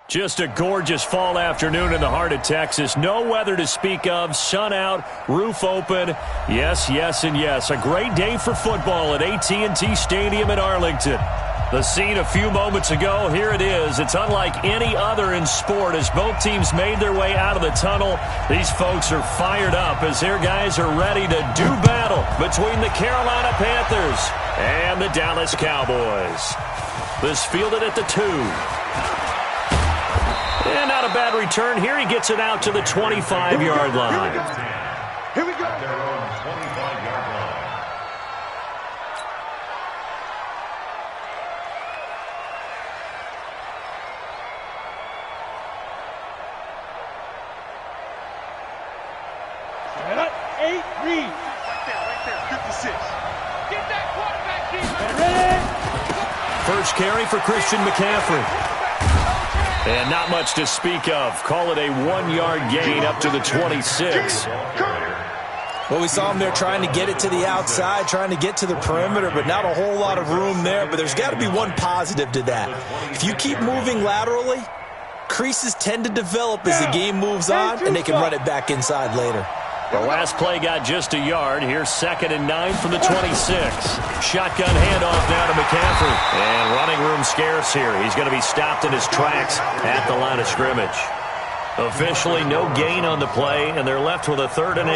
Just a gorgeous fall afternoon in the heart of Texas. No weather to speak of. Sun out, roof open. Yes, yes, and yes. A great day for football at AT&T Stadium in Arlington. The scene a few moments ago, here it is. It's unlike any other in sport as both teams made their way out of the tunnel. These folks are fired up as their guys are ready to do battle between the Carolina Panthers and the Dallas Cowboys. This fielded at the 2. And not a bad return here. He gets it out to the 25-yard line. Here we go. Their own 25-yard line. Set up, 8, read. Right there, 56. Get that quarterback keeper. Ready. First carry for Christian McCaffrey. And not much to speak of. Call it a 1-yard gain up to the 26. Well, we saw him there trying to get it to the outside, trying to get to the perimeter, but not a whole lot of room there. But there's got to be one positive to that. If you keep moving laterally, creases tend to develop as the game moves on, and they can run it back inside later. The last play got just a yard. Here's 2nd and 9 from the 26. Shotgun handoff now to McCaffrey. And running room scarce here. He's going to be stopped in his tracks at the line of scrimmage. Officially no gain on the play, and they're left with a 3rd and 8.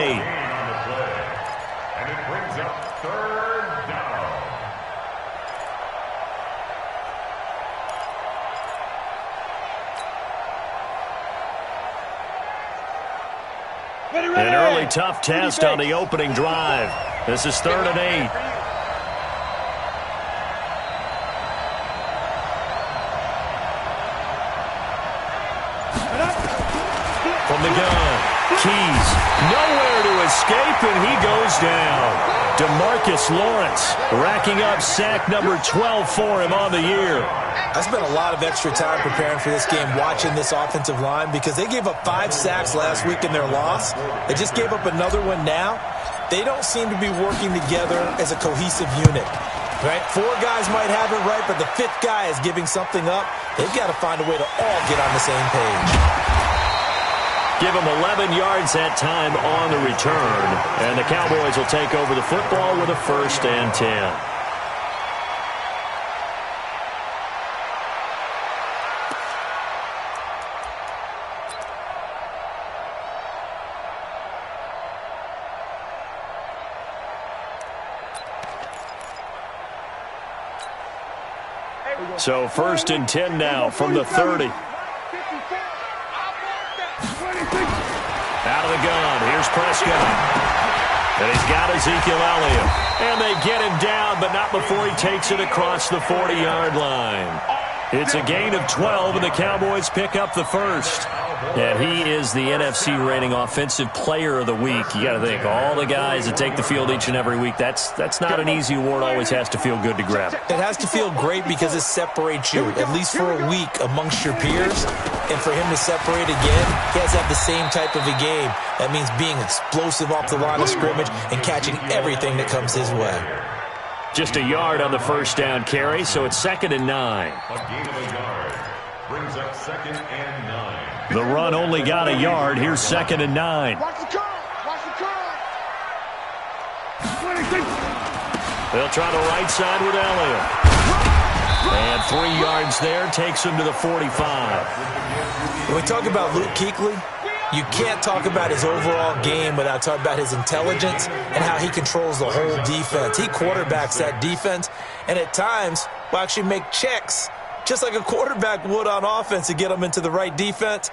And it brings up 3rd down. An early tough test on the opening drive. This is 3rd and 8. From the gun, Keys, nowhere to escape, and he goes down. DeMarcus Lawrence racking up sack number 12 for him on the year. I spent a lot of extra time preparing for this game watching this offensive line because they gave up 5 sacks last week in their loss. They just gave up another one now. They don't seem to be working together as a cohesive unit. Right? 4 guys might have it right, but the 5th guy is giving something up. They've got to find a way to all get on the same page. Give him 11 yards that time on the return. And the Cowboys will take over the football with a 1st and 10. So 1st and 10 now from the 30. Out of the gun. Here's Prescott. And he's got Ezekiel Elliott. And they get him down, but not before he takes it across the 40-yard line. It's a gain of 12, and the Cowboys pick up the 1st. And he is the NFC rating offensive player of the week. You got to think, all the guys that take the field each and every week, that's not an easy award. Always has to feel good to grab. It has to feel great because it separates you, at least for a week, amongst your peers. And for him to separate again, he has to have the same type of a game. That means being explosive off the line of scrimmage and catching everything that comes his way. Just a yard on the 1st down carry, so it's 2nd and 9. A gain of a yard brings up 2nd and 9. The run only got a yard. Here's 2nd and 9. Watch the curl. Watch the curl. They'll try the right side with Elliott. And 3 yards there takes him to the 45. When we talk about Luke Kuechly, you can't talk about his overall game without talking about his intelligence and how he controls the whole defense. He quarterbacks that defense, and at times will actually make checks, just like a quarterback would on offense to get them into the right defense.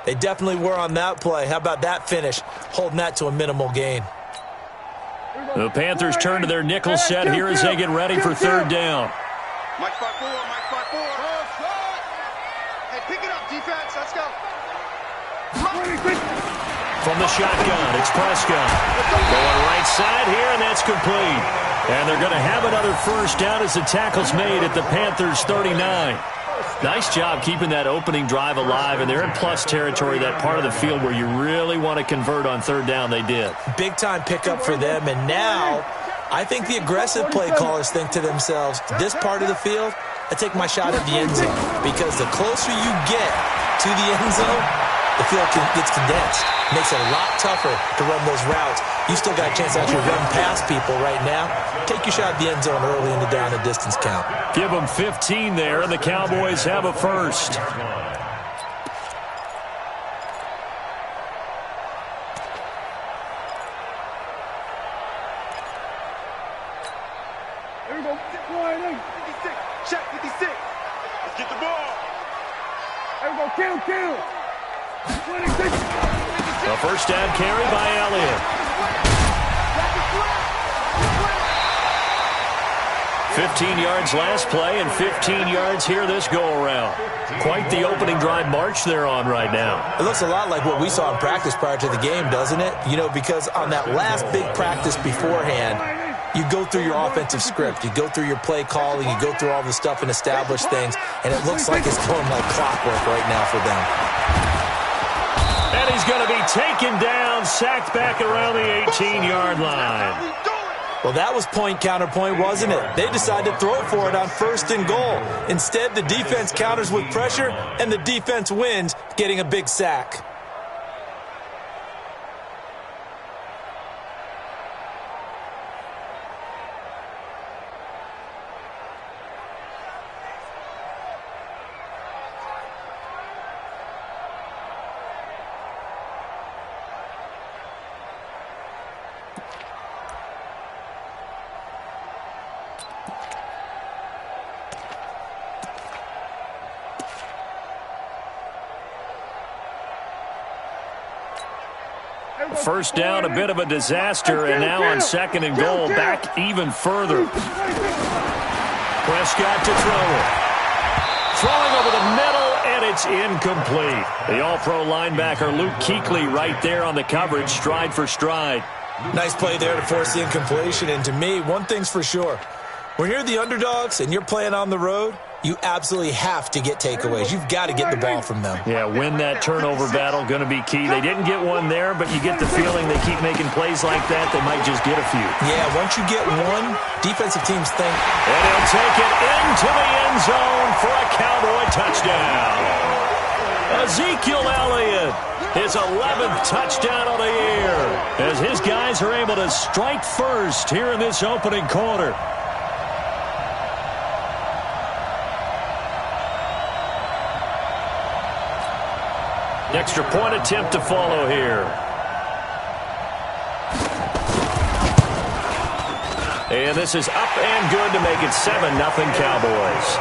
They definitely were on that play. How about that finish, holding that to a minimal gain? The Panthers turn to their nickel set here as they get ready for 3rd down. Mike 5-4, Mike 5-4. Hey, pick it up, defense. Let's go. From the shotgun, it's Prescott. Going right side here, and that's complete. And they're going to have another 1st down as the tackle's made at the Panthers' 39. Nice job keeping that opening drive alive, and they're in plus territory, that part of the field where you really want to convert on 3rd down. They did. Big-time pickup for them, and now I think the aggressive play callers think to themselves, this part of the field, I take my shot at the end zone, because the closer you get to the end zone, the field gets condensed. Makes it a lot tougher to run those routes. You still got a chance to actually run past people right now. Take your shot at the end zone early in the down and distance count. Give them 15 there, and the Cowboys have a first. Here we go. 56. Check 56. Let's get the ball. Here we go. Kill. 26. A first down carry by Elliott. 15 yards last play and 15 yards here this go-around. Quite the opening drive march they're on right now. It looks a lot like what we saw in practice prior to the game, doesn't it? You know, because on that last big practice beforehand, you go through your offensive script, you go through your play calling, you go through all the stuff and establish things, and it looks like it's going like clockwork right now for them. And he's going to be taken down, sacked back around the 18-yard line. Well, that was point counterpoint, wasn't it? They decided to throw for it on 1st and goal. Instead, the defense counters with pressure, and the defense wins, getting a big sack. First down, a bit of a disaster, and now on 2nd and goal, back even further. Prescott to throw it. Throwing over the middle, and it's incomplete. The all-pro linebacker Luke Kuechly right there on the coverage, stride for stride. Nice play there to force the incompletion, and to me, one thing's for sure. When you're the underdogs and you're playing on the road, you absolutely have to get takeaways. You've got to get the ball from them. Yeah, win that turnover battle, going to be key. They didn't get one there, but you get the feeling they keep making plays like that, they might just get a few. Yeah, once you get one, defensive teams think. And he'll take it into the end zone for a Cowboy touchdown. Ezekiel Elliott, his 11th touchdown of the year, as his guys are able to strike first here in this opening quarter. Extra point attempt to follow here. And this is up and good to make it 7-0 Cowboys.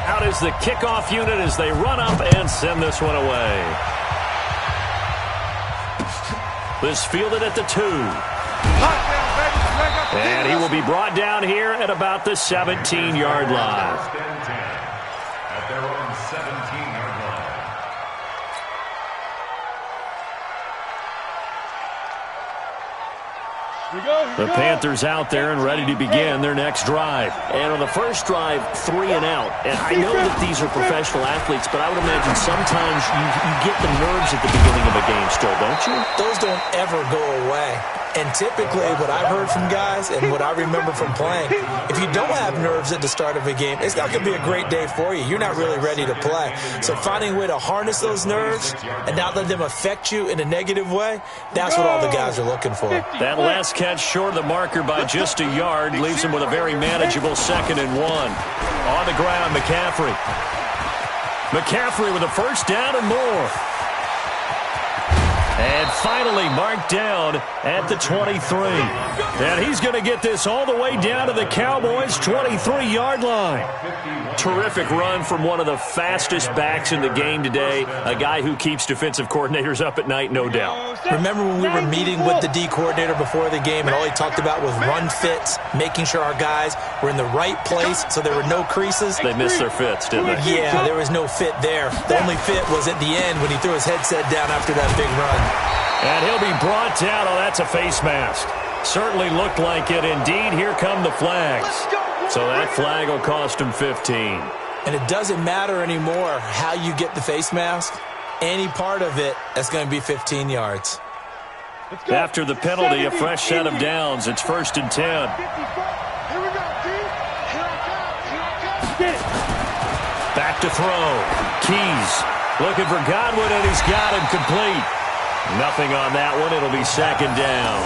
Out is the kickoff unit as they run up and send this one away. This fielded at the 2. And he will be brought down here at about the 17-yard line. At their own 17-yard line. The Panthers out there and ready to begin their next drive. And on the first drive, 3 and out. And I know that these are professional athletes, but I would imagine sometimes you get the nerves at the beginning of a game still, don't you? Those don't ever go away. And typically what I've heard from guys and what I remember from playing, if you don't have nerves at the start of a game, it's not going to be a great day for you. You're not really ready to play. So finding a way to harness those nerves and not let them affect you in a negative way, that's what all the guys are looking for. That last catch short of the marker by just a yard leaves him with a very manageable 2nd and 1. On the ground, McCaffrey. McCaffrey with a first down and more. And finally marked down at the 23. And he's going to get this all the way down to the Cowboys' 23-yard line. Terrific run from one of the fastest backs in the game today, a guy who keeps defensive coordinators up at night, no doubt. Remember when we were meeting with the D coordinator before the game and all he talked about was run fits, making sure our guys were in the right place so there were no creases? They missed their fits, didn't they? Yeah, there was no fit there. The only fit was at the end when he threw his headset down after that big run. And he'll be brought down. Oh, that's a face mask. Certainly looked like it. Indeed, here come the flags. So that flag will cost him 15. And it doesn't matter anymore how you get the face mask. Any part of it, that's going to be 15 yards. After the penalty, a fresh set of downs. It's 1st and 10. Here we go, Keys. Here I come. Get it. Back to throw. Keys looking for Godwin, and he's got him complete. Nothing on that one. It'll be 2nd down.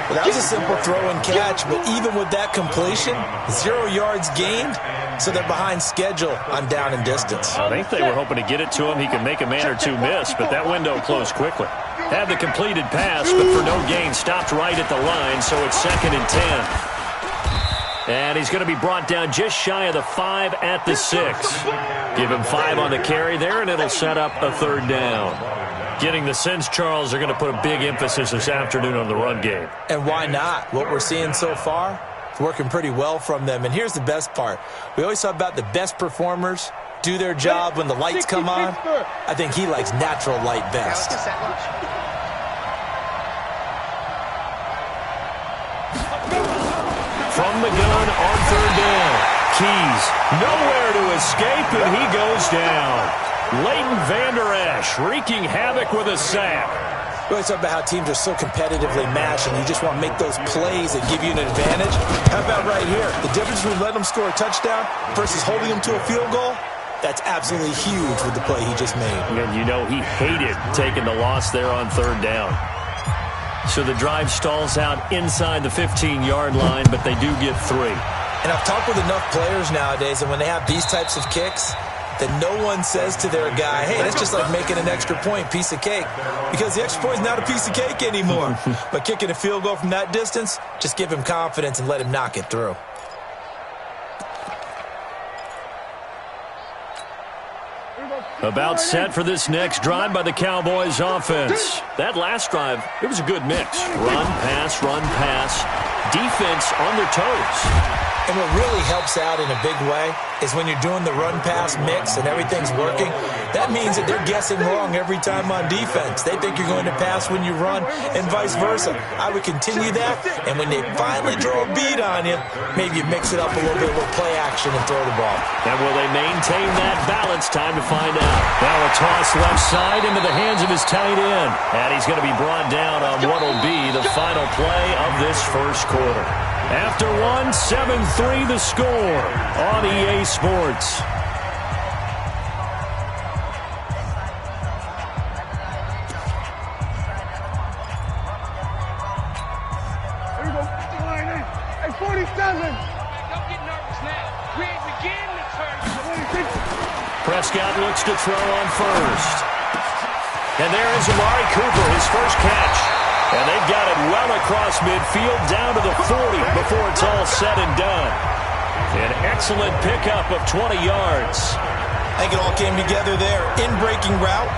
Well, that was a simple throw and catch, but even with that completion, 0 yards gained, so they're behind schedule on down and distance. I think they were hoping to get it to him. He could make a man or two miss, but that window closed quickly. Had the completed pass, but for no gain, stopped right at the line, so it's 2nd and 10. And he's going to be brought down just shy of the 5 at the 6. Give him 5 on the carry there, and it'll set up a 3rd down. Getting the sense, Charles, are going to put a big emphasis this afternoon on the run game. And why not? What we're seeing so far, it's working pretty well from them. And here's the best part. We always talk about the best performers do their job when the lights come on. I think he likes natural light best. From the gun on 3rd down. Keys nowhere to escape, and he goes down. Leighton Vander Esch wreaking havoc with a sack. We always talk about how teams are so competitively matched, and you just want to make those plays that give you an advantage. How about right here? The difference between letting them score a touchdown versus holding them to a field goal, that's absolutely huge with the play he just made. And you know he hated taking the loss there on 3rd down. So the drive stalls out inside the 15-yard line, but they do get 3. And I've talked with enough players nowadays, and when they have these types of kicks, that no one says to their guy, hey, that's just like making an extra point, piece of cake. Because the extra point is not a piece of cake anymore. But kicking a field goal from that distance, just give him confidence and let him knock it through. About set for this next drive by the Cowboys offense. That last drive, it was a good mix. Run, pass, defense on their toes. And what really helps out in a big way is when you're doing the run-pass mix and everything's working, that means that they're guessing wrong every time on defense. They think you're going to pass when you run and vice versa. I would continue that, and when they finally draw a beat on you, maybe you mix it up a little bit with play action and throw the ball. And will they maintain that balance? Time to find out. Now a toss left side into the hands of his tight end. And he's going to be brought down on what will be the final play of this first quarter. After 7-3 the score on EA Sports. Here we go. Hey, 47. Don't get nervous now. We ain't beginning to turn. Prescott looks to throw on 1st. And there is Amari Cooper, his first catch. And they've got it well across midfield, down to the 40 before it's all said and done. An excellent pickup of 20 yards. I think it all came together there. In-breaking route,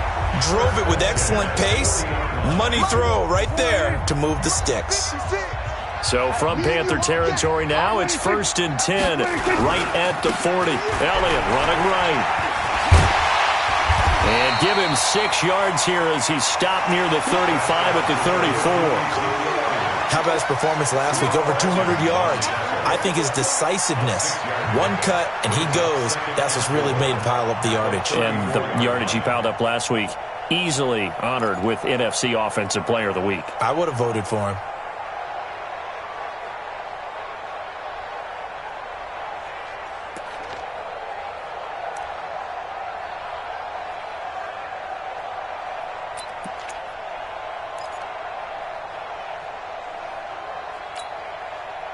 drove it with excellent pace. Money throw right there to move the sticks. So from Panther territory now, it's 1st and 10, right at the 40. Elliott running right. And give him 6 yards here as he stopped near the 35 at the 34. How about his performance last week? Over 200 yards. I think his decisiveness, one cut and he goes, that's what's really made him pile up the yardage. And the yardage he piled up last week, easily honored with NFC Offensive Player of the Week. I would have voted for him.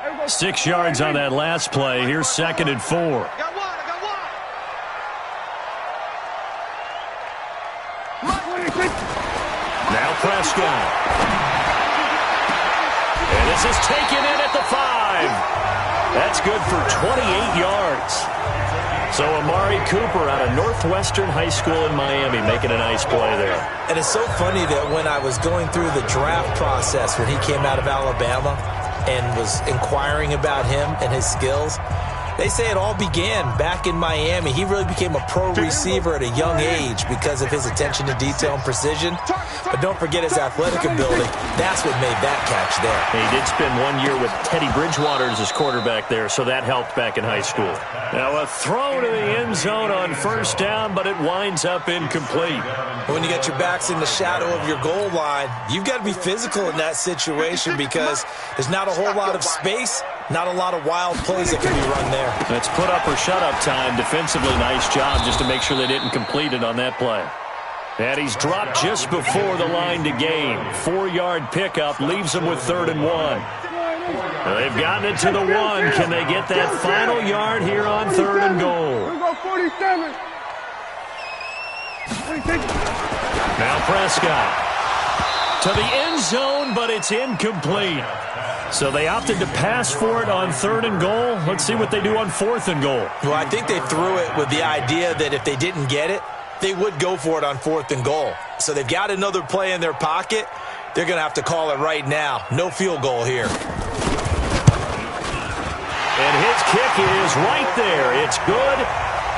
Everybody 6 yards on that last play. Here's 2nd and 4. I got one. Now Prescott. And this is taken in at the 5. That's good for 28 yards. So Amari Cooper out of Northwestern High School in Miami making a nice play there. And it's so funny that when I was going through the draft process when he came out of Alabama and was inquiring about him and his skills, they say it all began back in Miami. He really became a pro receiver at a young age because of his attention to detail and precision. but don't forget his athletic ability. That's what made that catch there. He did spend 1 year with Teddy Bridgewater as his quarterback there, so that helped back in high school. Now a throw to the end zone on first down, but it winds up incomplete. When you get your backs in the shadow of your goal line, you've got to be physical in that situation because there's not a whole lot of space, not a lot of wild plays that can be run there. It's put up or shut up time. Defensively, nice job just to make sure they didn't complete it on that play. And he's dropped just before the line to gain. 4-yard pickup leaves them with 3rd and 1. They've gotten it to the 1. Can they get that final yard here on 3rd and goal? Go 47. Now Prescott to the end zone, but it's incomplete. So they opted to pass for it on 3rd and goal. Let's see what they do on 4th and goal. Well, I think they threw it with the idea that if they didn't get it, they would go for it on 4th and goal. So they've got another play in their pocket. They're going to have to call it right now. No field goal here. And his kick is right there. It's good.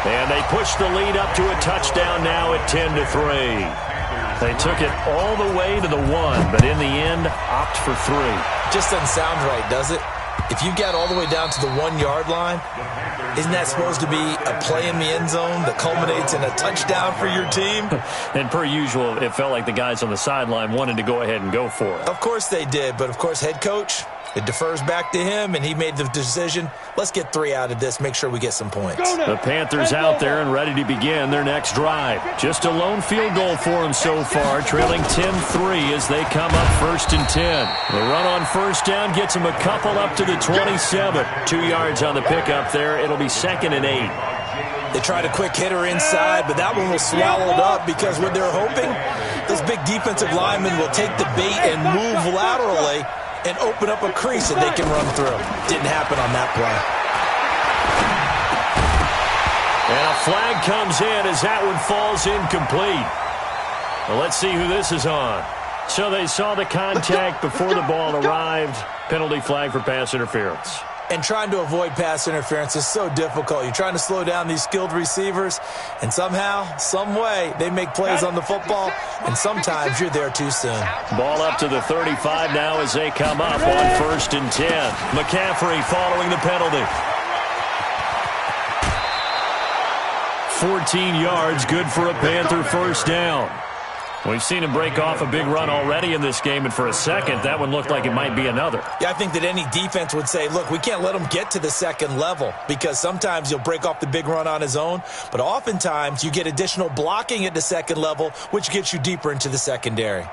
And they push the lead up to a touchdown now at 10-3. They took it all the way to the 1, but in the end, opt for 3. Just doesn't sound right, does it? If you get all the way down to the 1-yard line, isn't that supposed to be a play in the end zone that culminates in a touchdown for your team? And per usual, it felt like the guys on the sideline wanted to go ahead and go for it. Of course they did, but of course head coach, it defers back to him, and he made the decision, let's get 3 out of this, make sure we get some points. The Panthers out there and ready to begin their next drive. Just a lone field goal for them so far, trailing 10-3 as they come up 1st and 10. The run on first down gets them a couple up to the 27. 2 yards on the pickup there. It'll be 2nd and 8. They tried a quick hitter inside, but that one was swallowed up because what they're hoping, those big defensive linemen will take the bait and move laterally and open up a crease that they can run through. Didn't happen on that play. And a flag comes in as that one falls incomplete. Well, let's see who this is on. So they saw the contact before the ball arrived. Penalty flag for pass interference. And trying to avoid pass interference is so difficult. You're trying to slow down these skilled receivers, and somehow, some way, they make plays on the football, and sometimes you're there too soon. Ball up to the 35 now as they come up on 1st and 10. McCaffrey following the penalty. 14 yards, good for a Panther first down. We've seen him break off a big run already in this game, and for a second, that one looked like it might be another. Yeah, I think that any defense would say, look, we can't let him get to the second level because sometimes he'll break off the big run on his own, but oftentimes you get additional blocking at the second level, which gets you deeper into the secondary.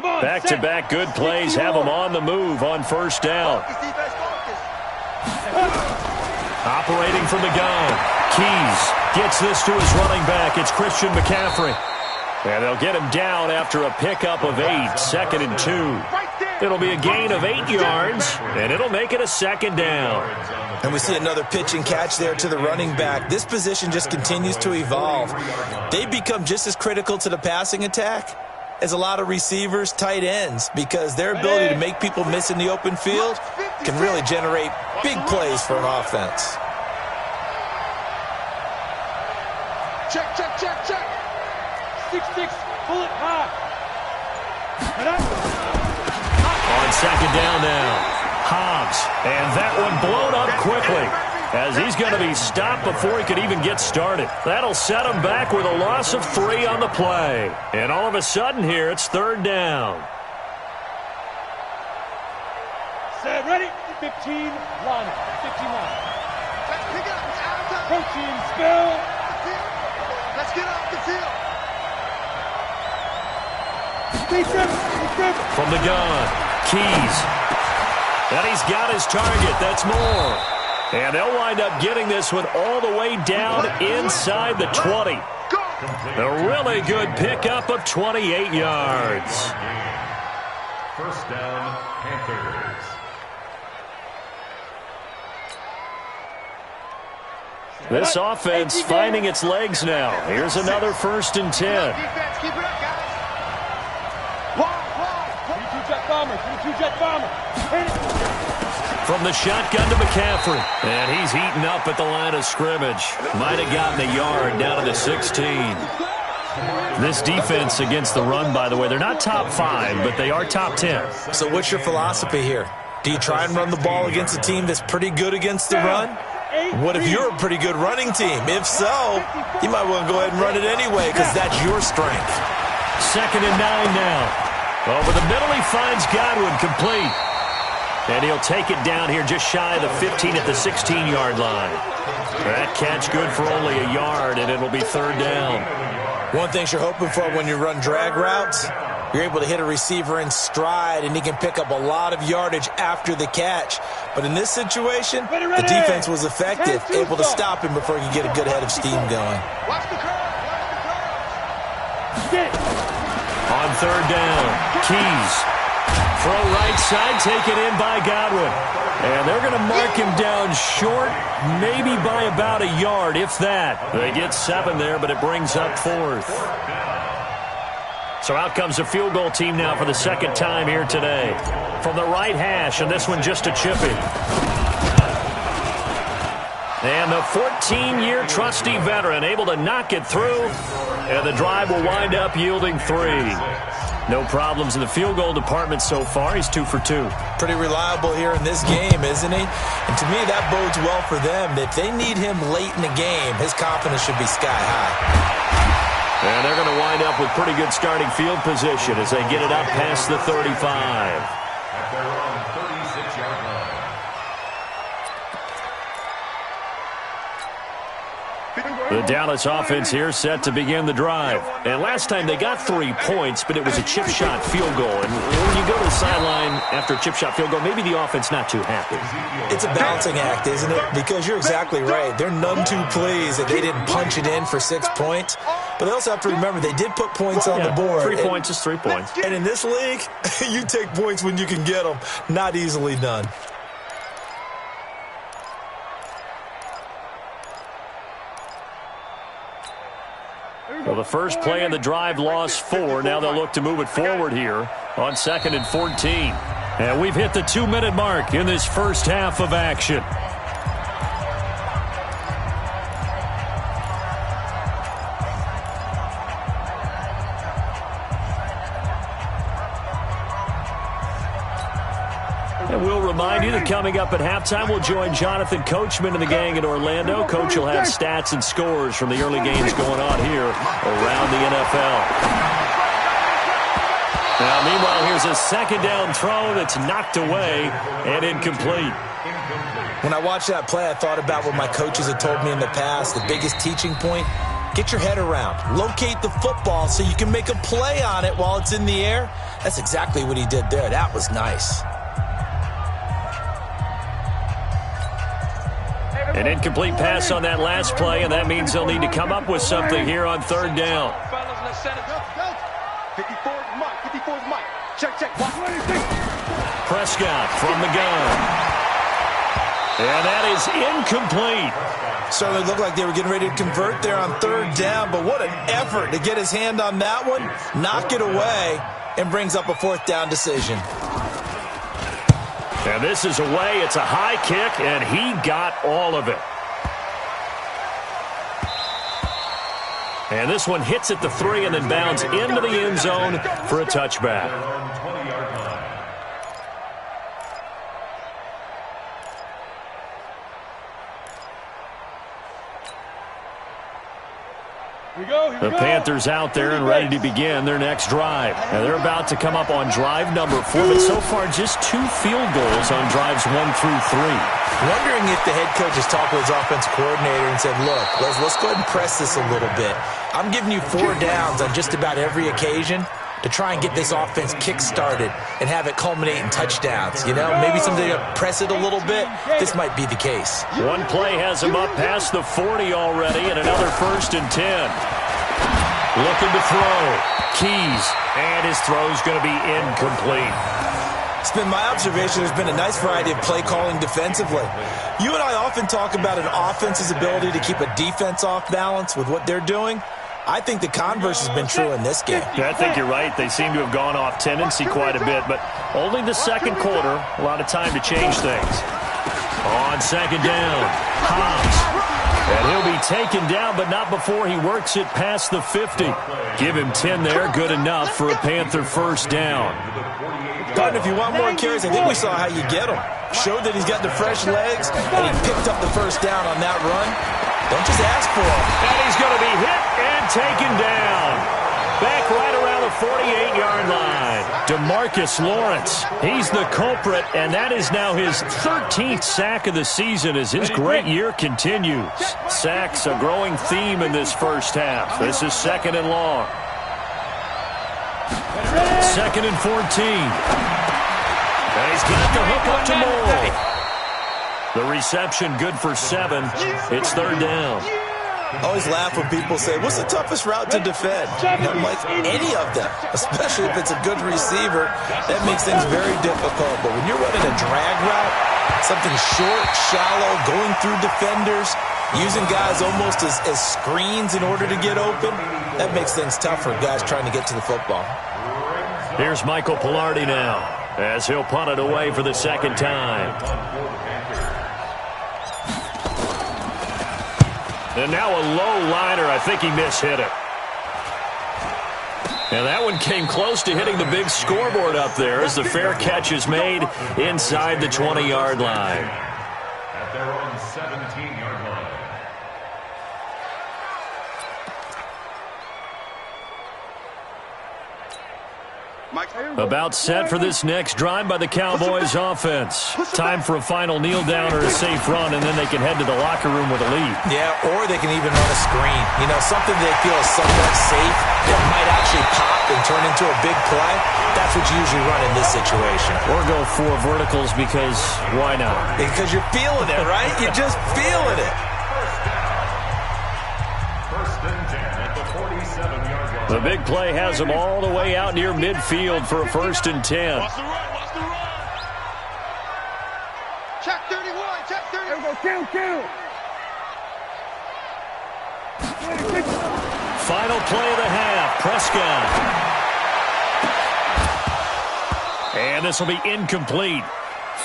Back-to-back good plays have them on the move on first down. Operating from the gun. Keys gets this to his running back. It's Christian McCaffrey. And they'll get him down after a pickup of 8, 2nd and 2. It'll be a gain of 8 yards, and it'll make it a 2nd down. And we see another pitch and catch there to the running back. This position just continues to evolve. They become just as critical to the passing attack as a lot of receivers, tight ends, because their ability to make people miss in the open field can really generate big plays for an offense. Check. 6-6, pull it high. On 2nd down now, Hobbs, and that one blown up quickly as he's going to be stopped before he could even get started. That'll set him back with a loss of 3 on the play. And all of a sudden here, it's 3rd down. Set, ready? 15, line up. 15 line. Protein spill. Let's get off the field. From the gun, Keys. And he's got his target. That's more. And they'll wind up getting this one all the way down inside the 20. A really good pickup of 28 yards. First down, Panthers. This offense finding its legs now. Here's another 1st and 10. Defense, keep it up, guys. Wide. 22 jet bomber. Hit it. From the shotgun to McCaffrey. And he's eaten up at the line of scrimmage. Might have gotten a yard down to the 16. This defense against the run, by the way, they're not top 5, but they are top 10. So what's your philosophy here? Do you try and run the ball against a team that's pretty good against the run? What if you're a pretty good running team? If so, you might want to go ahead and run it anyway because that's your strength. 2nd and 9 now. Over the middle, he finds Godwin complete. And he'll take it down here just shy of the 15 at the 16-yard line. That catch good for only a yard, and it'll be 3rd down. One thing you're hoping for when you run drag routes, you're able to hit a receiver in stride, and he can pick up a lot of yardage after the catch. But in this situation, the defense was effective, able to stop him before he could get a good head of steam going. On 3rd down, Keys. Throw right side, taken in by Godwin. And they're going to mark him down short, maybe by about a yard, if that. They get 7 there, but it brings up 4th. So out comes the field goal team now for the 2nd time here today. From the right hash, and this one just a chipping. And the 14-year trusty veteran able to knock it through. And the drive will wind up yielding 3. No problems in the field goal department so far. He's 2 for 2. Pretty reliable here in this game, isn't he? And to me, that bodes well for them. If they need him late in the game, his confidence should be sky high. And they're going to wind up with pretty good starting field position as they get it up past the 35. At their own 36-yard line. The Dallas offense here set to begin the drive. And last time they got 3 points, but it was a chip shot field goal. And when you go to the sideline after a chip shot field goal, maybe the offense not too happy. It's a balancing act, isn't it? Because you're exactly right. They're none too pleased that they didn't punch it in for 6 points. But they also have to remember they did put points on the board. 3 points is 3 points. And in this league, you take points when you can get them. Not easily done. Well, the first play of the drive lost 4. Now they'll look to move it forward here on 2nd and 14. And we've hit the 2-minute mark in this first half of action. And we'll remind you that coming up at halftime, we'll join Jonathan Coachman and the gang in Orlando. Coach will have stats and scores from the early games going on here around the NFL. Now, meanwhile, here's a 2nd down throw that's knocked away and incomplete. When I watched that play, I thought about what my coaches had told me in the past. The biggest teaching point, get your head around. Locate the football so you can make a play on it while it's in the air. That's exactly what he did there. That was nice. An incomplete pass on that last play, and that means they'll need to come up with something here on 3rd down. Prescott from the gun. And that is incomplete. Certainly looked like they were getting ready to convert there on 3rd down, but what an effort to get his hand on that one, knock it away, and brings up a 4th down decision. And this is away. It's a high kick, and he got all of it. And this one hits at the 3 and then bounds into the end zone for a touchback. The Panthers out there and ready to begin their next drive. Now they're about to come up on drive number 4, but so far just 2 field goals on drives 1 through 3. Wondering if the head coach has talked with his offense coordinator and said, look, let's go ahead and press this a little bit. I'm giving you 4 downs on just about every occasion to try and get this offense kick-started and have it culminate in touchdowns. You know, maybe something to press it a little bit. This might be the case. One play has him up past the 40 already, and another 1st and 10. Looking to throw. Keys. And his throw's going to be incomplete. It's been my observation there's been a nice variety of play calling defensively. You and I often talk about an offense's ability to keep a defense off balance with what they're doing. I think the converse has been true in this game. Yeah, I think you're right. They seem to have gone off tendency quite a bit, but only the second quarter. A lot of time to change things. On second down, Hobbs. And he'll be taken down, but not before he works it past the 50. Give him 10 there. Good enough for a Panther first down. Gordon, if you want more carries, I think we saw how you get him. Showed that he's got the fresh legs, and he picked up the first down on that run. Don't just ask for him. And he's going to be hit and taken down. Back right around the 48-yard line. DeMarcus Lawrence, he's the culprit, and that is now his 13th sack of the season as his great year continues. Sacks a growing theme in this first half. This is second and long. Second and 14. And he's got the hook up to Moore. The reception good for 7. It's third down. I always laugh when people say, what's the toughest route to defend? I'm like, any of them, especially if it's a good receiver. That makes things very difficult. But when you're running a drag route, something short, shallow, going through defenders, using guys almost as screens in order to get open, that makes things tough for guys trying to get to the football. Here's Michael Pilardi now as he'll punt it away for the second time. And now a low liner. I think he mishit it. And that one came close to hitting the big scoreboard up there as the fair catch is made inside the 20-yard line. At their own 17-yard line. About set for this next drive by the Cowboys offense. Time for a final kneel down or a safe run, and then they can head to the locker room with a lead. Yeah, or they can even run a screen. You know, something they feel is somewhat safe that might actually pop and turn into a big play. That's what you usually run in this situation. Or go 4 verticals because why not? Because you're feeling it, right? You're just feeling it. First and 10 at the 47-yard line. The big play has him all the way out near midfield for a first and 10. Watch the run. Check 31. Check 30. There we go. Kill. Final play of the half. Prescott. And this will be incomplete.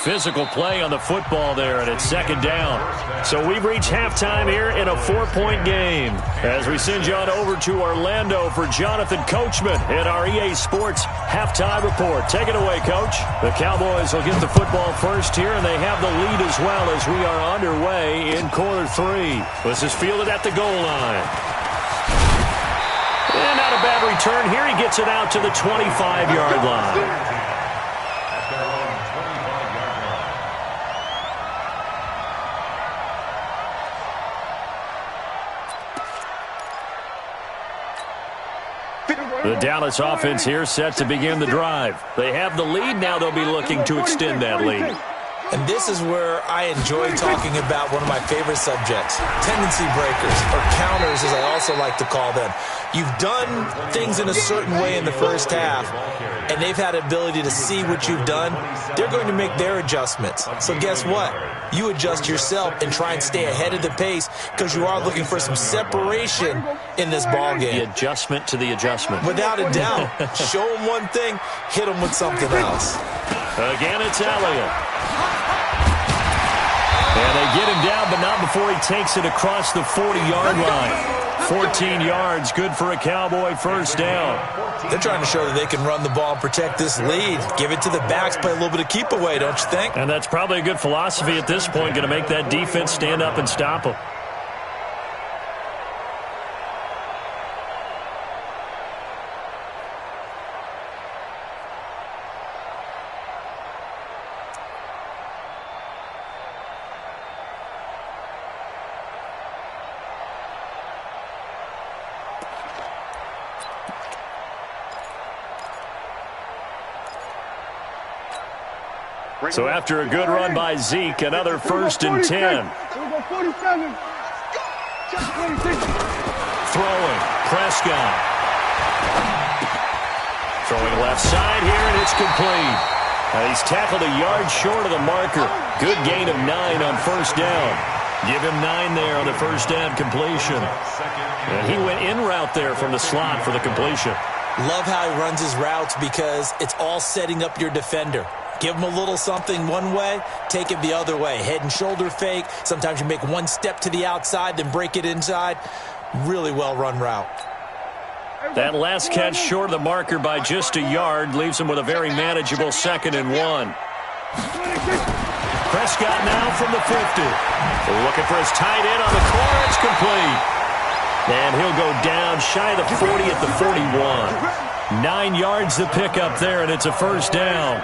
Physical play on the football there, and it's second down. So we've reached halftime here in a 4-point game. As we send you on over to Orlando for Jonathan Coachman in our EA Sports halftime report. Take it away, Coach. The Cowboys will get the football first here, and they have the lead as well as we are underway in quarter 3. This is fielded at the goal line. And not a bad return here. He gets it out to the 25-yard line. The Dallas offense here set to begin the drive. They have the lead. Now they'll be looking to extend that lead. And this is where I enjoy talking about one of my favorite subjects, tendency breakers, or counters as I also like to call them. You've done things in a certain way in the first half, and they've had the ability to see what you've done. They're going to make their adjustments. So guess what? You adjust yourself and try and stay ahead of the pace because you are looking for some separation in this ball game. The adjustment to the adjustment. Without a doubt. Show them one thing, hit them with something else. Again, it's Elliott. And they get him down, but not before he takes it across the 40-yard line. 14 yards, good for a Cowboy first down. They're trying to show that they can run the ball and protect this lead. Give it to the backs, play a little bit of keep away, don't you think? And that's probably a good philosophy at this point, going to make that defense stand up and stop them. So after a good run by Zeke, another first and 10. Throwing, Prescott. Throwing left side here, and it's complete. He's tackled a yard short of the marker. Good gain of 9 on first down. Give him 9 there on the first down completion. And he went in route there from the slot for the completion. Love how he runs his routes because it's all setting up your defender. Give him a little something one way, take it the other way. Head and shoulder fake. Sometimes you make one step to the outside, then break it inside. Really well-run route. That last catch short of the marker by just a yard leaves him with a very manageable 2nd and 1. Prescott now from the 50. Looking for his tight end on the corner. It's complete. And he'll go down shy of the 40 at the 41. 9 yards to pick up there, and it's a first down.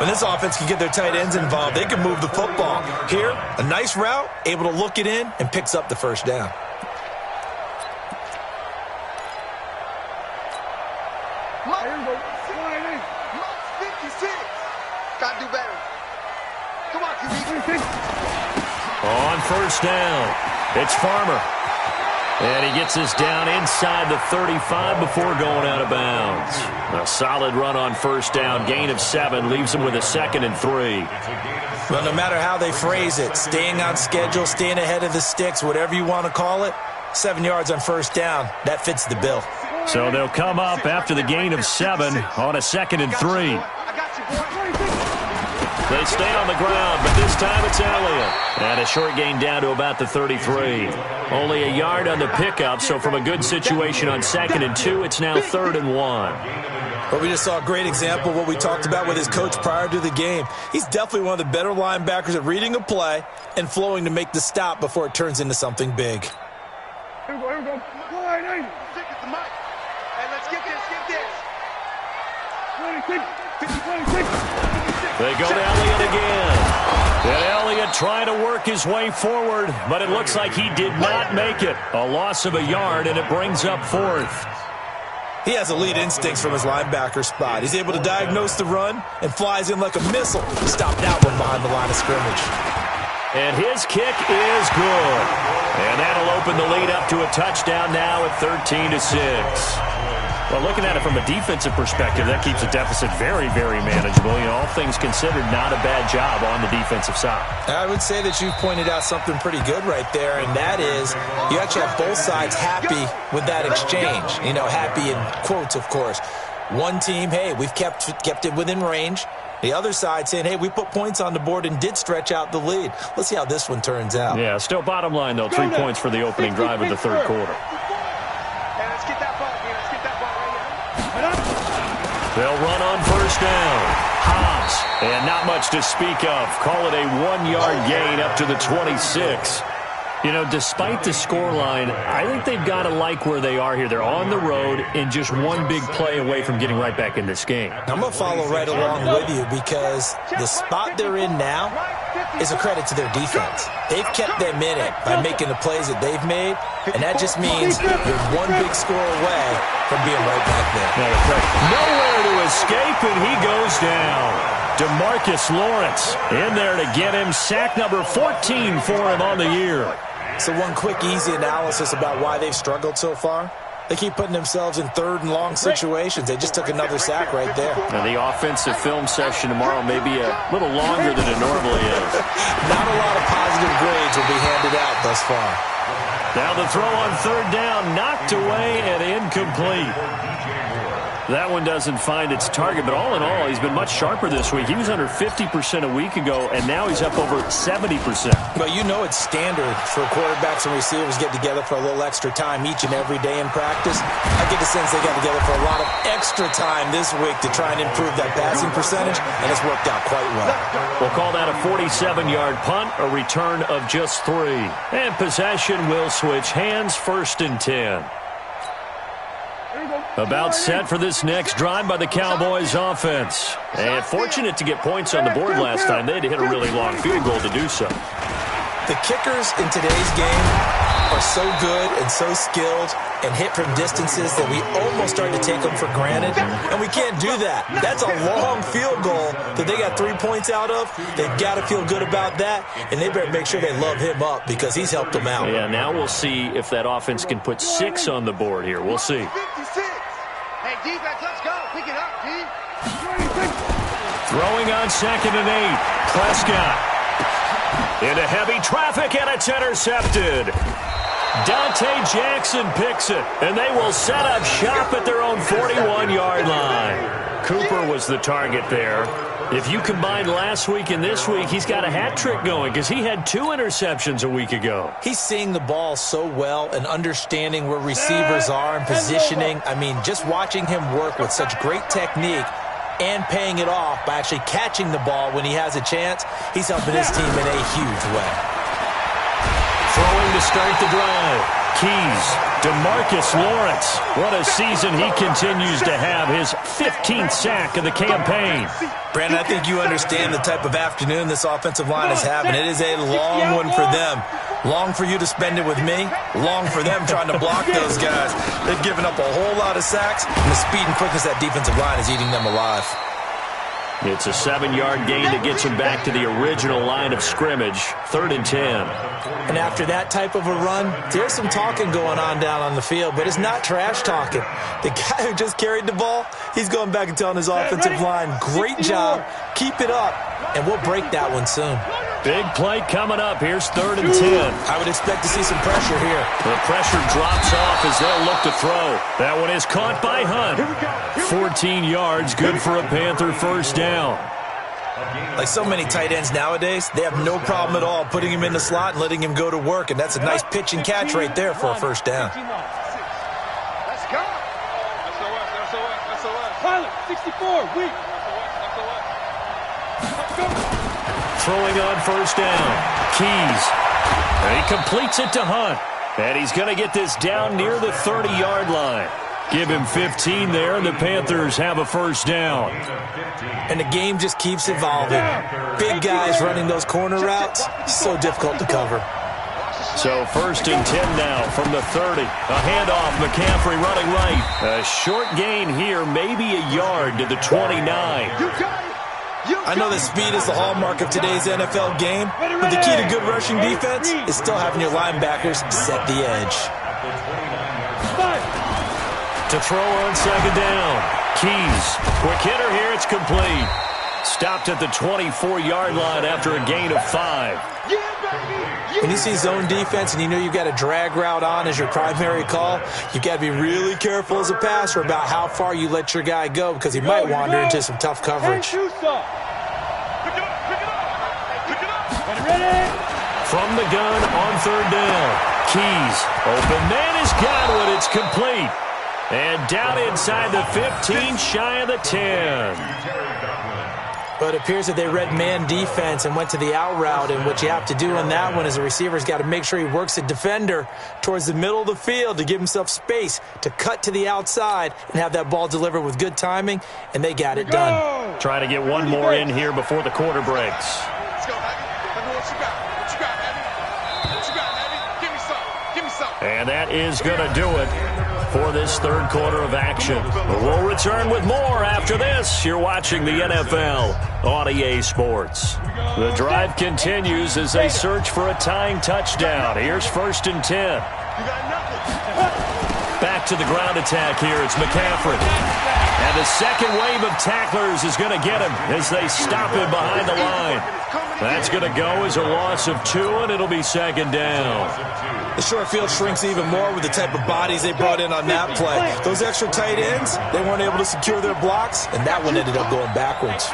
When this offense can get their tight ends involved, they can move the football. Here, a nice route, able to look it in, and picks up the first down. MOFS56. Gotta do better. Come on, QB. On first down, it's Farmer. And he gets us down inside the 35 before going out of bounds. A solid run on first down. Gain of 7 leaves him with a 2nd and 3. Well, no matter how they phrase it, staying on schedule, staying ahead of the sticks, whatever you want to call it, 7 yards on first down, that fits the bill. So they'll come up after the gain of 7 on a 2nd and 3. They stay on the ground, but this time it's Elliott. And a short gain down to about the 33. Only a yard on the pickup, so from a good situation on 2nd and 2, it's now 3rd and 1. Well, we just saw a great example of what we talked about with his coach prior to the game. He's definitely one of the better linebackers at reading a play and flowing to make the stop before it turns into something big. Here we go, here we go. Stick at the mic. Hey, let's get this. 26. They go to Elliott again. And Elliott trying to work his way forward, but it looks like he did not make it. A loss of a yard, and it brings up 4th. He has elite instincts from his linebacker spot. He's able to diagnose the run and flies in like a missile to stop that one behind the line of scrimmage. And his kick is good. And that'll open the lead up to a touchdown now at 13-6. Well, looking at it from a defensive perspective, that keeps the deficit very, very manageable. You know, all things considered, not a bad job on the defensive side. I would say that you've pointed out something pretty good right there, and that is you actually have both sides happy with that exchange. You know, happy in quotes, of course. One team, hey, we've kept it within range. The other side saying, hey, we put points on the board and did stretch out the lead. Let's see how this one turns out. Yeah, still bottom line, though, 3 points for the opening drive of the third quarter. Hey, let's get that ball, man. Let's get that ball right now. They'll run on first down. Hobbs, and not much to speak of. Call it a 1-yard gain up to the 26. You know, despite the scoreline, I think they've got to like where they are here. They're on the road and just one big play away from getting right back in this game. I'm going to follow right along with you because the spot they're in now is a credit to their defense. They've kept them in it by making the plays that they've made, and that just means you're one big score away from being right back there. Nowhere to escape, and he goes down. DeMarcus Lawrence in there to get him. Sack number 14 for him on the year. So one quick, easy analysis about why they've struggled so far. They keep putting themselves in 3rd and long situations. They just took another sack right there. Now the offensive film session tomorrow may be a little longer than it normally is. Not a lot of positive grades will be handed out thus far. Now the throw on 3rd down, knocked away and incomplete. That one doesn't find its target, but all in all, he's been much sharper this week. He was under 50% a week ago, and now he's up over 70%. Well, you know it's standard for quarterbacks and receivers get together for a little extra time each and every day in practice. I get the sense they got together for a lot of extra time this week to try and improve that passing percentage, and it's worked out quite well. We'll call that a 47-yard punt, a return of just 3. And possession will switch hands, 1st and 10. About set for this next drive by the Cowboys offense. And fortunate to get points on the board last time. They had to hit a really long field goal to do so. The kickers in today's game are so good and so skilled and hit from distances that we almost start to take them for granted. And we can't do that. That's a long field goal that they got 3 points out of. They've got to feel good about that. And they better make sure they love him up because he's helped them out. Yeah, now we'll see if that offense can put 6 on the board here. We'll see. 56. Hey, defense, let's go. Pick it up, D. Throwing on 2nd and 8. Prescott. Into heavy traffic, and it's intercepted. Dante Jackson picks it, and they will set up shop at their own 41-yard line. Cooper was the target there. If you combine last week and this week, he's got a hat trick going because he had 2 interceptions a week ago. He's seeing the ball so well and understanding where receivers are and positioning. I mean, just watching him work with such great technique and paying it off by actually catching the ball when he has a chance, he's helping his team in a huge way. Throwing to start the drive. Keys, DeMarcus Lawrence. What a season he continues to have, his 15th sack of the campaign. Brandon, I think you understand the type of afternoon this offensive line is having. It is a long one for them. Long for you to spend it with me. Long for them trying to block those guys. They've given up a whole lot of sacks, and the speed and quickness of that defensive line is eating them alive. It's a 7-yard gain that gets him back to the original line of scrimmage, 3rd and 10. And after that type of a run, there's some talking going on down on the field, but it's not trash talking. The guy who just carried the ball, he's going back and telling his offensive line, great job, keep it up, and we'll break that one soon. Big play coming up. Here's 3rd and 10. I would expect to see some pressure here. The pressure drops off as they'll look to throw. That one is caught by Hunt. 14 yards, good for a Panther first down. Like so many tight ends nowadays, they have no problem at all putting him in the slot and letting him go to work, and that's a nice pitch and catch right there for a first down. Let's go. Pilot, 64, weak. Throwing on first down. Keys. And he completes it to Hunt. And he's going to get this down near the 30-yard line. Give him 15 there, and the Panthers have a first down. And the game just keeps evolving. Big guys running those corner routes, so difficult to cover. So 1st and 10 now from the 30. A handoff, McCaffrey running right. A short gain here, maybe a yard to the 29. I know that speed is the hallmark of today's NFL game, but the key to good rushing defense is still having your linebackers set the edge. To throw on 2nd down. Keys. Quick hitter here. It's complete. Stopped at the 24-yard line after a gain of 5. When you see zone defense and you know you've got a drag route on as your primary call, you've got to be really careful as a passer about how far you let your guy go because he might wander into some tough coverage. From the gun on 3rd down. Keys. Open man has got one. It's complete. And down inside the 15, shy of the 10. But it appears that they read man defense and went to the out route, and what you have to do on that one is the receiver's got to make sure he works the defender towards the middle of the field to give himself space to cut to the outside and have that ball delivered with good timing, and they got it done. Trying to get one more in here before the quarter breaks. Let's go, Heavy. Let me know what you got. What you got, Heavy? What you got, Heavy? Give me some. Give me some. And that is going to do it for this 3rd quarter of action. We'll return with more after this. You're watching the NFL on EA Sports. The drive continues as they search for a tying touchdown. Here's 1st and 10. Back to the ground attack here. It's McCaffrey. And the second wave of tacklers is going to get him as they stop him behind the line. That's going to go as a loss of 2, and it'll be 2nd down. The short field shrinks even more with the type of bodies they brought in on that play. Those extra tight ends, they weren't able to secure their blocks, and that one ended up going backwards.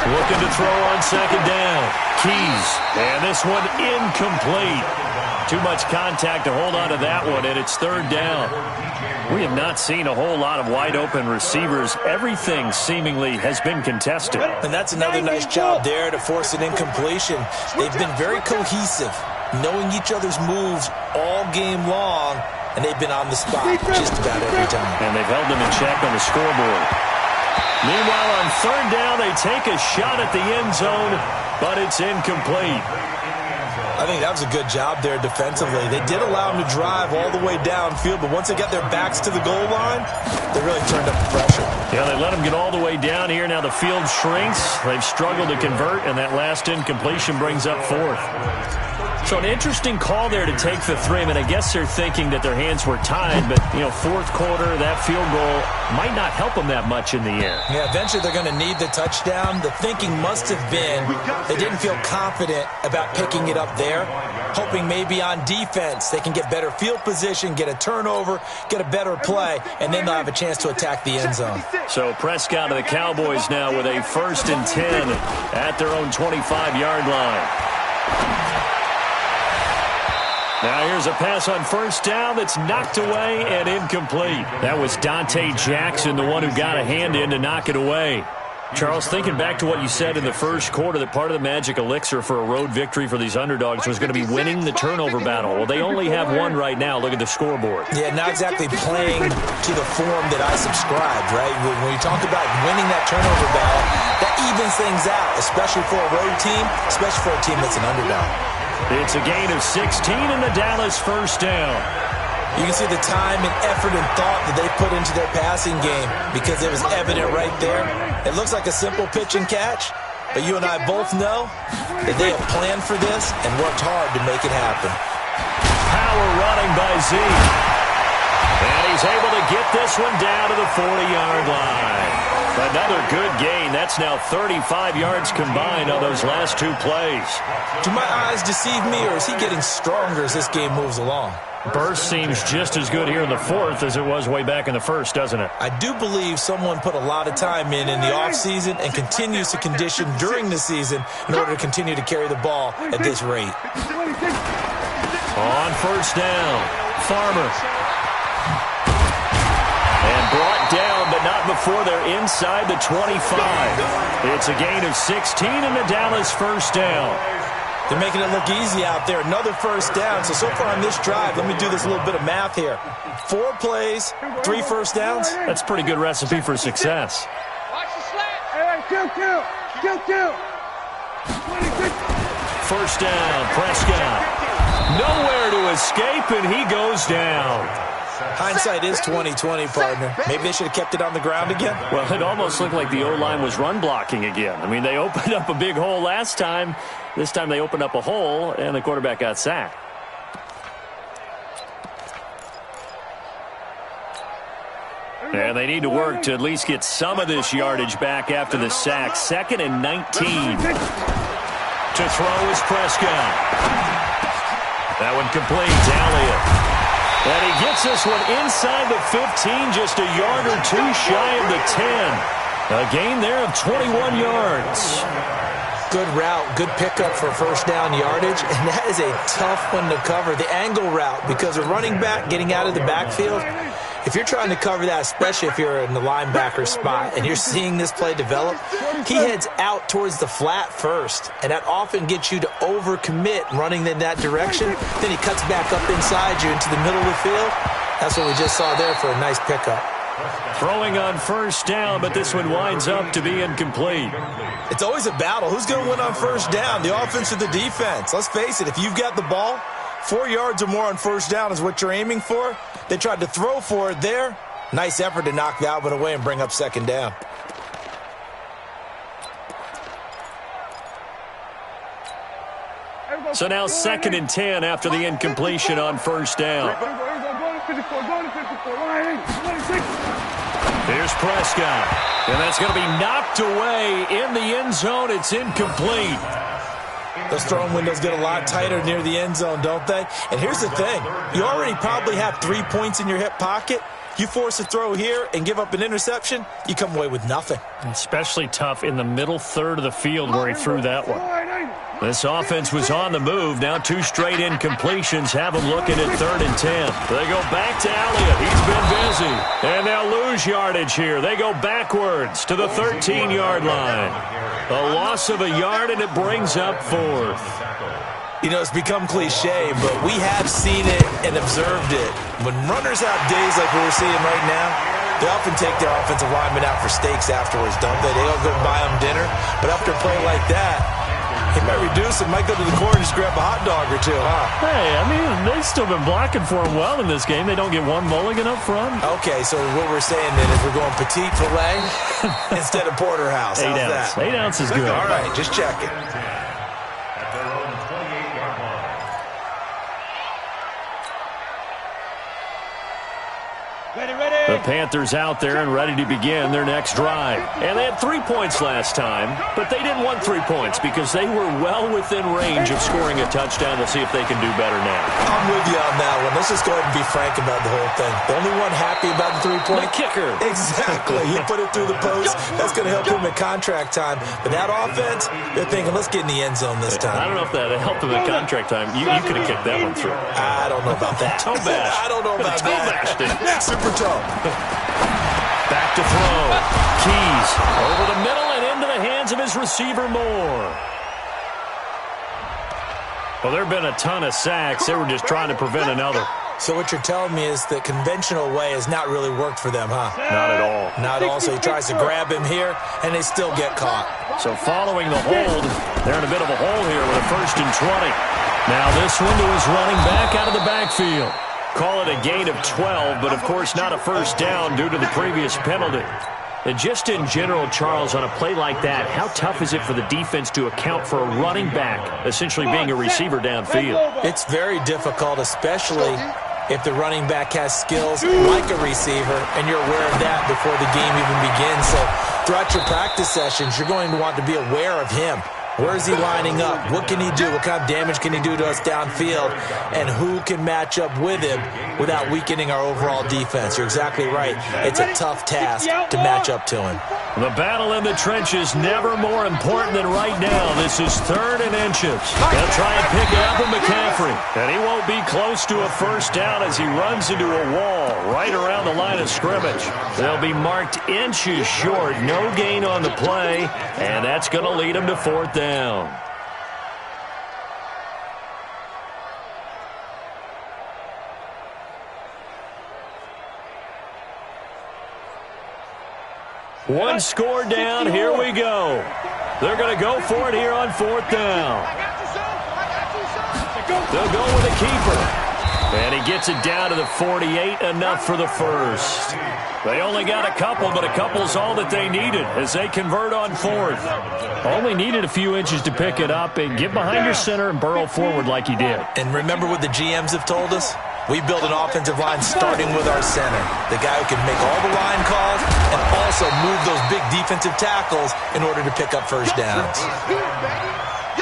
Looking to throw on 2nd down. Keys. And this one incomplete. Too much contact to hold on to that one, and it's 3rd down. We have not seen a whole lot of wide-open receivers. Everything seemingly has been contested. And that's another nice job there to force an incompletion. They've been very cohesive, knowing each other's moves all game long, and they've been on the spot just about every time. And they've held them in check on the scoreboard. Meanwhile, on 3rd down, they take a shot at the end zone, but it's incomplete. I think that was a good job there defensively. They did allow them to drive all the way downfield, but once they got their backs to the goal line, they really turned up the pressure. Yeah, they let them get all the way down here. Now the field shrinks. They've struggled to convert, and that last incompletion brings up fourth. So an interesting call there to take the 3. I mean, I guess they're thinking that their hands were tied, but, fourth quarter, that field goal might not help them that much in the end. Yeah, eventually they're going to need the touchdown. The thinking must have been they didn't feel confident about picking it up there, hoping maybe on defense they can get better field position, get a turnover, get a better play, and then they'll have a chance to attack the end zone. So Prescott of the Cowboys now with a 1st and 10 at their own 25-yard line. Now here's a pass on 1st down that's knocked away and incomplete. That was Dante Jackson, the one who got a hand in to knock it away. Charles, thinking back to what you said in the first quarter, that part of the magic elixir for a road victory for these underdogs was going to be winning the turnover battle. Well, they only have one right now. Look at the scoreboard. Yeah, not exactly playing to the form that I subscribed, right? When you talk about winning that turnover battle, that evens things out, especially for a road team, especially for a team that's an underdog. It's a gain of 16 in the Dallas 1st down. You can see the time and effort and thought that they put into their passing game because it was evident right there. It looks like a simple pitch and catch, but you and I both know that they have planned for this and worked hard to make it happen. Power running by Zeke. And he's able to get this one down to the 40-yard line. Another good gain. That's now 35 yards combined on those last 2 plays. Do my eyes deceive me, or is he getting stronger as this game moves along? Burst seems just as good here in the 4th as it was way back in the 1st, doesn't it? I do believe someone put a lot of time in the offseason and continues to condition during the season in order to continue to carry the ball at this rate. On 1st down, Farmer. And brought down, but not before they're inside the 25. It's a gain of 16 in the Dallas 1st down. They're making it look easy out there. Another 1st down. So far on this drive, let me do this little bit of math here. 4 plays, 3 1st downs. That's a pretty good recipe for success. Watch the slant. Hey, kill. 1st down, Prescott. Nowhere to escape, and he goes down. Hindsight is 20/20, partner. Maybe they should have kept it on the ground again. Well, it almost looked like the O-line was run blocking again. I mean, they opened up a big hole last time. This time they opened up a hole, and the quarterback got sacked. And they need to work to at least get some of this yardage back after the sack. 2nd and 19. To throw is Prescott. That one complete. Elliott. And he gets this one inside the 15, just a yard or 2 shy of the 10. A gain there of 21 yards. Good route, good pickup for 1st down yardage, and that is a tough one to cover. The angle route, because a running back getting out of the backfield, if you're trying to cover that, especially if you're in the linebacker spot and you're seeing this play develop, he heads out towards the flat first, and that often gets you to overcommit running in that direction. Then he cuts back up inside you into the middle of the field. That's what we just saw there for a nice pickup. Throwing on 1st down, but this one winds up to be incomplete. It's always a battle. Who's going to win on 1st down, the offense or the defense? Let's face it, if you've got the ball, 4 yards or more on 1st down is what you're aiming for. They tried to throw for it there. Nice effort to knock that one away and bring up 2nd down. So now 2nd and 10 after the incompletion on 1st down. Here's Prescott. And that's going to be knocked away in the end zone. It's incomplete. Those throwing windows get a lot tighter near the end zone, don't they? And here's the thing. You already probably have 3 points in your hip pocket. You force a throw here and give up an interception, you come away with nothing. Especially tough in the middle third of the field where he threw that one. This offense was on the move. Now 2 straight incompletions have them looking at 3rd and 10. They go back to Elliott. He's been busy. And they'll lose yardage here. They go backwards to the 13-yard line. A loss of a yard, and it brings up 4th. You know, it's become cliche, but we have seen it and observed it. When runners have days like we're seeing right now, they often take their offensive linemen out for steaks afterwards, don't they? They all go buy them dinner. But after a play like that, He might reduce it, might go to the corner and just grab a hot dog or two, huh? Hey, I mean, they've still been blocking for him well in this game. They don't get one mulligan up front. Okay, so what we're saying then is we're going petite filet instead of porterhouse. How's 8 ounce. that? 8 ounce is good. All right, just check it. At their own 28-yard line. The Panthers out there and ready to begin their next drive. And they had 3 points last time, but they didn't want 3 points because they were well within range of scoring a touchdown. We'll see if they can do better now. I'm with you on that one. Let's just go ahead and be frank about the whole thing. The only one happy about the 3-point? The kicker. Exactly. He put it through the post. That's going to help him in contract time. But that offense, they're thinking, let's get in the end zone this time. I don't know if that helped him in contract time. You could have kicked that one through. I don't know about that. Toe bash. I don't know about toe that. bashed it. Super toe. Back to throw. Keys over the middle and into the hands of his receiver Moore. Well, there have been a ton of sacks. They were just trying to prevent another. So what you're telling me is the conventional way has not really worked for them, huh? Not at all. Not at all. So he tries to grab him here, and they still get caught. So following the hold, they're in a bit of a hole here with a 1st and 20. Now this one to his running back out of the backfield. Call it a gain of 12, but of course not a first down due to the previous penalty. And just in general, Charles, on a play like that, how tough is it for the defense to account for a running back essentially being a receiver downfield? It's very difficult, especially if the running back has skills like a receiver, and you're aware of that before the game even begins. So throughout your practice sessions, you're going to want to be aware of him. Where is he lining up? What can he do? What kind of damage can he do to us downfield? And who can match up with him without weakening our overall defense? You're exactly right. It's a tough task to match up to him. The battle in the trenches never more important than right now. This is 3rd and inches. They'll try and pick it up with McCaffrey. And he won't be close to a first down as he runs into a wall right around the line of scrimmage. They'll be marked inches short. No gain on the play. And that's going to lead him to 4th down. One score down. Here we go. They're going to go for it here on 4th down. They'll go with a keeper. And he gets it down to the 48, enough for the first. They only got a couple, but a couple's all that they needed as they convert on 4th. Only needed a few inches to pick it up and get behind your center and burrow forward like he did. And remember what the GMs have told us? We build an offensive line starting with our center, the guy who can make all the line calls and also move those big defensive tackles in order to pick up first downs.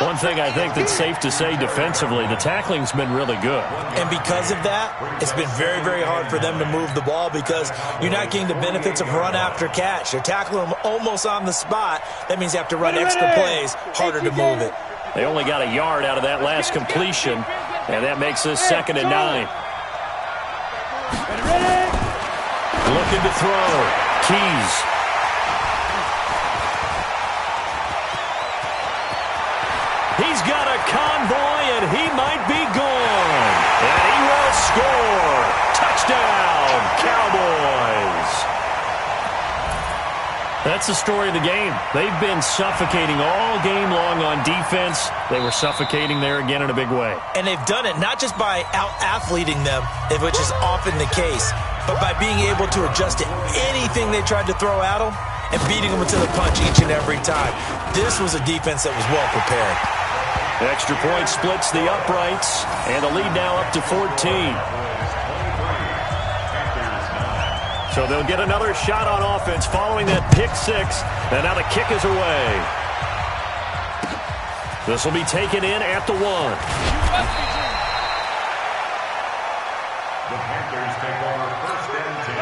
One thing I think that's safe to say defensively, the tackling's been really good. And because of that, it's been very, very hard for them to move the ball because you're not getting the benefits of run after catch. They're tackling them almost on the spot. That means you have to run extra plays, harder to move it. They only got a yard out of that last completion, and that makes this 2nd and 9. Looking to throw. Keys. He's got a convoy, and he might be gone. And he will score. Touchdown, Cowboys. That's the story of the game. They've been suffocating all game long on defense. They were suffocating there again in a big way. And they've done it not just by out-athleting them, which is often the case, but by being able to adjust to anything they tried to throw at them and beating them to the punch each and every time. This was a defense that was well prepared. Extra point splits the uprights, and the lead now up to 14. So they'll get another shot on offense following that pick 6, and now the kick is away. This will be taken in at the 1. The Panthers take over 1st and 10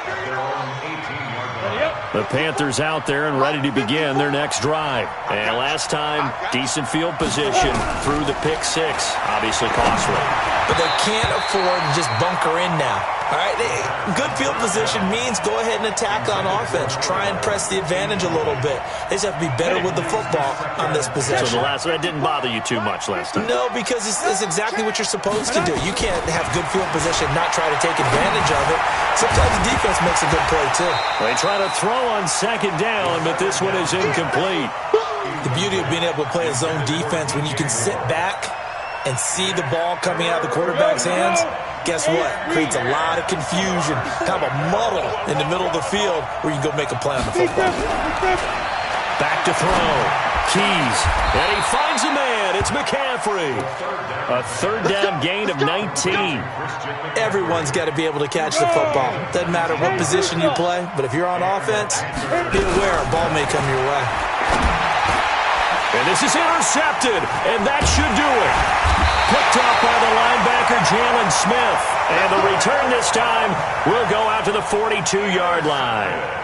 at their own 18-yard line. The Panthers out there and ready to begin their next drive. And last time, decent field position through the pick 6. Obviously costly. But they can't afford to just bunker in now. All right, good field position means go ahead and attack on offense. Try and press the advantage a little bit. They just have to be better with the football on this possession. So that didn't bother you too much last time? No, because it's exactly what you're supposed to do. You can't have good field position and not try to take advantage of it. Sometimes the defense makes a good play, too. They try to throw on 2nd down, but this one is incomplete. The beauty of being able to play a zone defense when you can sit back and see the ball coming out of the quarterback's hands, guess what? Creates a lot of confusion, kind of a muddle in the middle of the field where you can go make a play on the football. Back to throw. Keys, and he finds a man. It's McCaffrey. A third down gain of 19. Everyone's got to be able to catch the football. Doesn't matter what position you play, but if you're on offense, be aware a ball may come your way. And this is intercepted, and that should do it. Picked up by the linebacker, Jalen Smith. And the return this time will go out to the 42-yard line.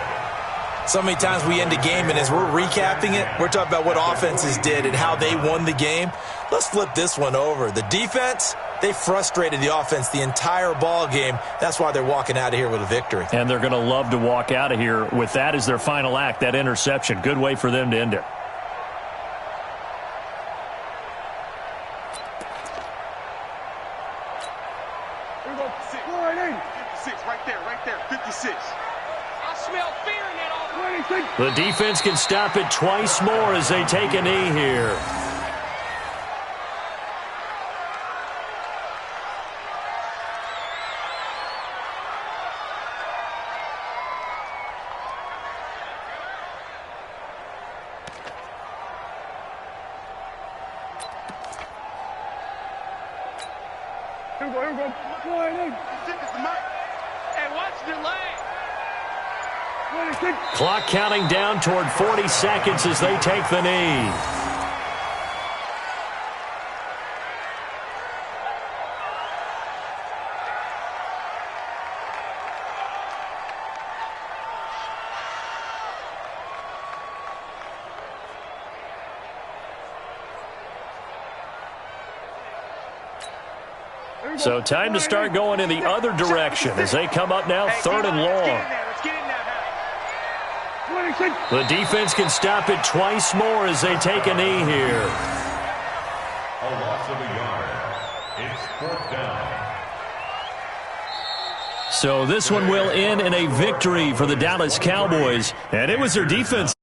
So many times we end a game, and as we're recapping it, we're talking about what offenses did and how they won the game. Let's flip this one over. The defense, they frustrated the offense the entire ball game. That's why they're walking out of here with a victory. And they're going to love to walk out of here with that as their final act, that interception. Good way for them to end it. Here we go. 56, right there, 56. I smell fear in that offense. The defense can stop it twice more as they take a knee here. Here we go. Go ahead. Hey, watch the lane. Clock counting down toward 40 seconds as they take the knee. So time to start going in the other direction as they come up now, third and long. The defense can stop it twice more as they take a knee here. A loss of a yard. It's fourth down. So this one will end in a victory for the Dallas Cowboys, and it was their defense.